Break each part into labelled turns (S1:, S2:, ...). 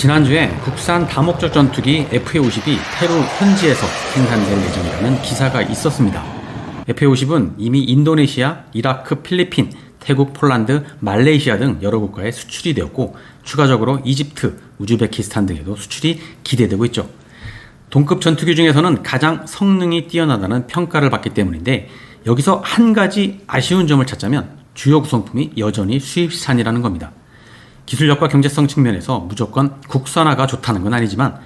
S1: 지난주에 국산 다목적 전투기 FA-50이 페루 현지에서 생산될 예정이라는 기사가 있었습니다. FA-50은 이미 인도네시아, 이라크, 필리핀, 태국, 폴란드, 말레이시아 등 여러 국가에 수출이 되었고 추가적으로 이집트, 우즈베키스탄 등에도 수출이 기대되고 있죠. 동급 전투기 중에서는 가장 성능이 뛰어나다는 평가를 받기 때문인데 여기서 한 가지 아쉬운 점을 찾자면 주요 구성품이 여전히 수입산이라는 겁니다. 기술력과 경제성 측면에서 무조건 국산화가 좋다는 건 아니지만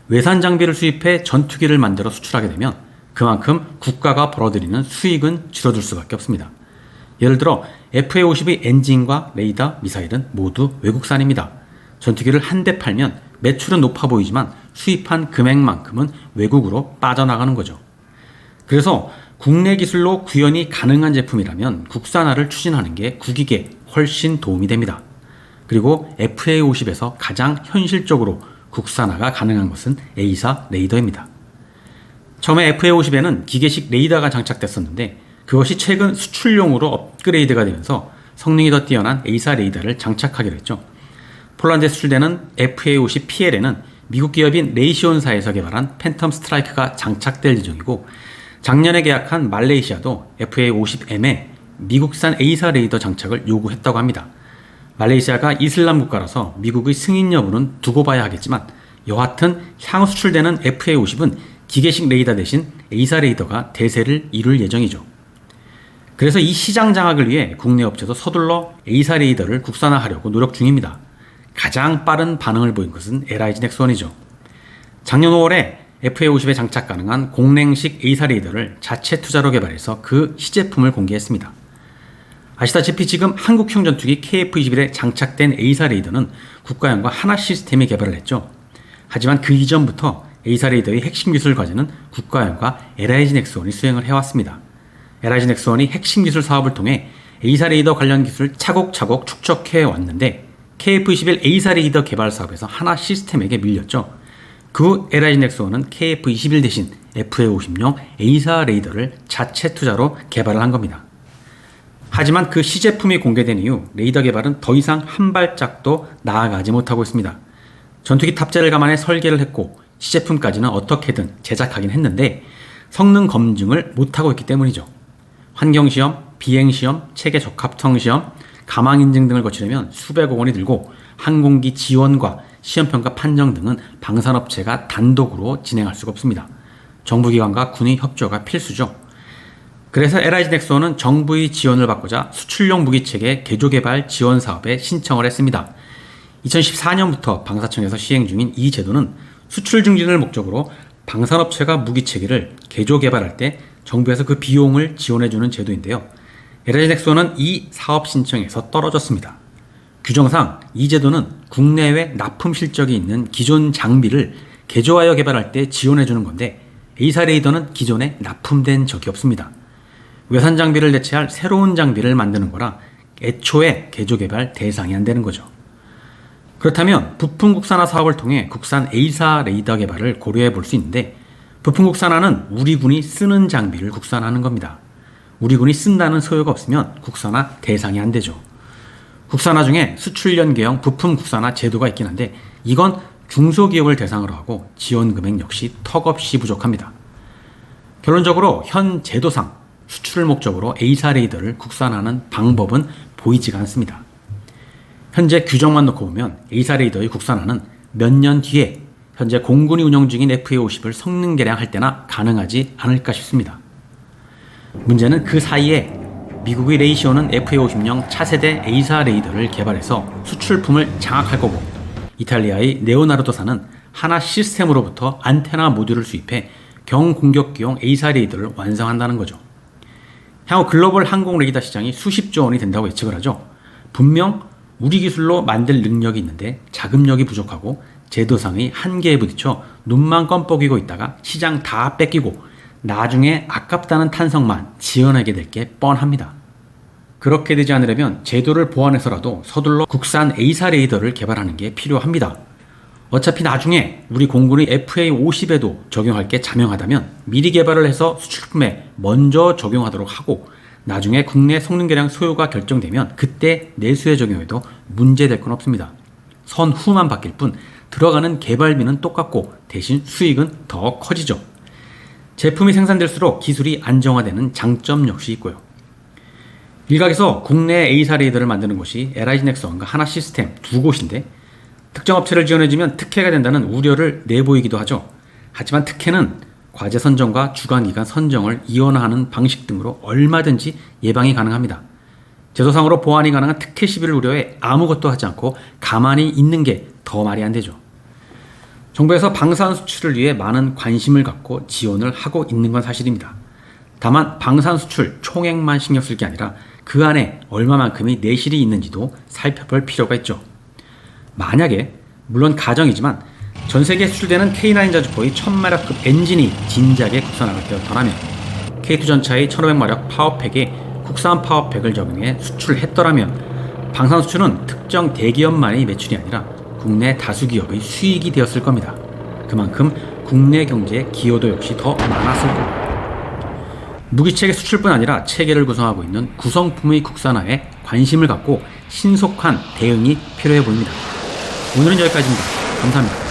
S1: 외산 장비를 수입해 전투기를 만들어 수출하게 되면 그만큼 국가가 벌어들이는 수익은 줄어들 수밖에 없습니다. 예를 들어 FA-50의 엔진과 레이더, 미사일은 모두 외국산입니다. 전투기를 한 대 팔면 매출은 높아 보이지만 수입한 금액만큼은 외국으로 빠져나가는 거죠. 그래서 국내 기술로 구현이 가능한 제품이라면 국산화를 추진하는 게 국익에 훨씬 도움이 됩니다. 그리고 FA-50에서 가장 현실적으로 국산화가 가능한 것은 A사 레이더입니다. 처음에 FA-50에는 기계식 레이더가 장착됐었는데 그것이 최근 수출용으로 업그레이드가 되면서 성능이 더 뛰어난 A사 레이더를 장착하기로 했죠. 폴란드에 수출되는 FA-50PL에는 미국 기업인 레이시온사에서 개발한 팬텀 스트라이크가 장착될 예정이고 작년에 계약한 말레이시아도 FA-50M에 미국산 A사 레이더 장착을 요구했다고 합니다. 말레이시아가 이슬람 국가라서 미국의 승인 여부는 두고 봐야 하겠지만 여하튼 향후 수출되는 FA-50은 기계식 레이더 대신 A사 레이더가 대세를 이룰 예정이죠. 그래서 이 시장 장악을 위해 국내 업체도 서둘러 A사 레이더를 국산화하려고 노력 중입니다. 가장 빠른 반응을 보인 것은 LIG 넥스원이죠. 작년 5월에 FA-50에 장착 가능한 공랭식 A사 레이더를 자체 투자로 개발해서 그 시제품을 공개했습니다. 아시다시피 지금 한국형 전투기 KF-21에 장착된 A사 레이더는 국가연과 하나 시스템이 개발을 했죠. 하지만 그 이전부터 A사 레이더의 핵심 기술 과제는 국가연과 LIG 넥스원이 수행을 해왔습니다. LIG 넥스원이 핵심 기술 사업을 통해 A사 레이더 관련 기술을 차곡차곡 축적해 왔는데 KF-21 A사 레이더 개발 사업에서 하나 시스템에게 밀렸죠. 그 후 LIG 넥스원은 KF-21 대신 FA-50용 A사 레이더를 자체 투자로 개발을 한 겁니다. 하지만 그 시제품이 공개된 이후 레이더 개발은 더 이상 한 발짝도 나아가지 못하고 있습니다. 전투기 탑재를 감안해 설계를 했고 시제품까지는 어떻게든 제작하긴 했는데 성능 검증을 못하고 있기 때문이죠. 환경시험, 비행시험, 체계 적합성 시험, 가망 인증 등을 거치려면 수백억 원이 들고 항공기 지원과 시험평가 판정 등은 방산업체가 단독으로 진행할 수가 없습니다. 정부기관과 군의 협조가 필수죠. 그래서 LIG 넥스원은 정부의 지원을 받고자 수출용 무기체계 개조개발 지원 사업에 신청을 했습니다. 2014년부터 방사청에서 시행 중인 이 제도는 수출 증진을 목적으로 방산업체가 무기체계를 개조개발할 때 정부에서 그 비용을 지원해주는 제도인데요. LIG 넥스원은 이 사업 신청에서 떨어졌습니다. 규정상 이 제도는 국내외 납품 실적이 있는 기존 장비를 개조하여 개발할 때 지원해주는 건데 A사 레이더는 기존에 납품된 적이 없습니다. 외산 장비를 대체할 새로운 장비를 만드는 거라 애초에 개조 개발 대상이 안 되는 거죠. 그렇다면 부품 국산화 사업을 통해 국산 A사 레이더 개발을 고려해 볼 수 있는데 부품 국산화는 우리 군이 쓰는 장비를 국산화하는 겁니다. 우리 군이 쓴다는 소요가 없으면 국산화 대상이 안 되죠. 국산화 중에 수출 연계형 부품 국산화 제도가 있긴 한데 이건 중소기업을 대상으로 하고 지원 금액 역시 턱없이 부족합니다. 결론적으로 현 제도상 수출을 목적으로 A사 레이더를 국산화하는 방법은 보이지가 않습니다. 현재 규정만 놓고 보면 A사 레이더의 국산화는 몇 년 뒤에 현재 공군이 운영 중인 FA-50을 성능 개량할 때나 가능하지 않을까 싶습니다. 문제는 그 사이에 미국의 레이시온은 FA-50용 차세대 A사 레이더를 개발해서 수출품을 장악할 거고 이탈리아의 네오나르도사는 하나 시스템으로부터 안테나 모듈을 수입해 경공격기용 A사 레이더를 완성한다는 거죠. 향후 글로벌 항공 레이더 시장이 수십조 원이 된다고 예측을 하죠. 분명 우리 기술로 만들 능력이 있는데 자금력이 부족하고 제도상의 한계에 부딪혀 눈만 껌뻑이고 있다가 시장 다 뺏기고 나중에 아깝다는 탄성만 지어내게 될 게 뻔합니다. 그렇게 되지 않으려면 제도를 보완해서라도 서둘러 국산 A사 레이더를 개발하는 게 필요합니다. 어차피 나중에 우리 공군의 FA-50에도 적용할 게 자명하다면 미리 개발을 해서 수출품에 먼저 적용하도록 하고 나중에 국내 성능 개량 소요가 결정되면 그때 내수에 적용해도 문제될 건 없습니다. 선후만 바뀔 뿐 들어가는 개발비는 똑같고 대신 수익은 더 커지죠. 제품이 생산될수록 기술이 안정화되는 장점 역시 있고요. 일각에서 국내 A사 레이더를 만드는 곳이 LIG넥슨과 하나시스템 두 곳인데 특정 업체를 지원해주면 특혜가 된다는 우려를 내보이기도 하죠. 하지만 특혜는 과제 선정과 주관기관 선정을 이원화하는 방식 등으로 얼마든지 예방이 가능합니다. 제도상으로 보완이 가능한 특혜 시비를 우려해 아무것도 하지 않고 가만히 있는 게 더 말이 안 되죠. 정부에서 방산 수출을 위해 많은 관심을 갖고 지원을 하고 있는 건 사실입니다. 다만 방산 수출 총액만 신경 쓸 게 아니라 그 안에 얼마만큼의 내실이 있는지도 살펴볼 필요가 있죠. 만약에, 물론 가정이지만 전 세계에 수출되는 K9 자주포의 1000마력급 엔진이 진작에 국산화가 되었더라면 K2 전차의 1500마력 파워팩에 국산 파워팩을 적용해 수출을 했더라면 방산 수출은 특정 대기업만의 매출이 아니라 국내 다수 기업의 수익이 되었을 겁니다. 그만큼 국내 경제의 기여도 역시 더 많았을 겁니다. 무기체계 수출뿐 아니라 체계를 구성하고 있는 구성품의 국산화에 관심을 갖고 신속한 대응이 필요해 보입니다. 오늘은 여기까지입니다. 감사합니다.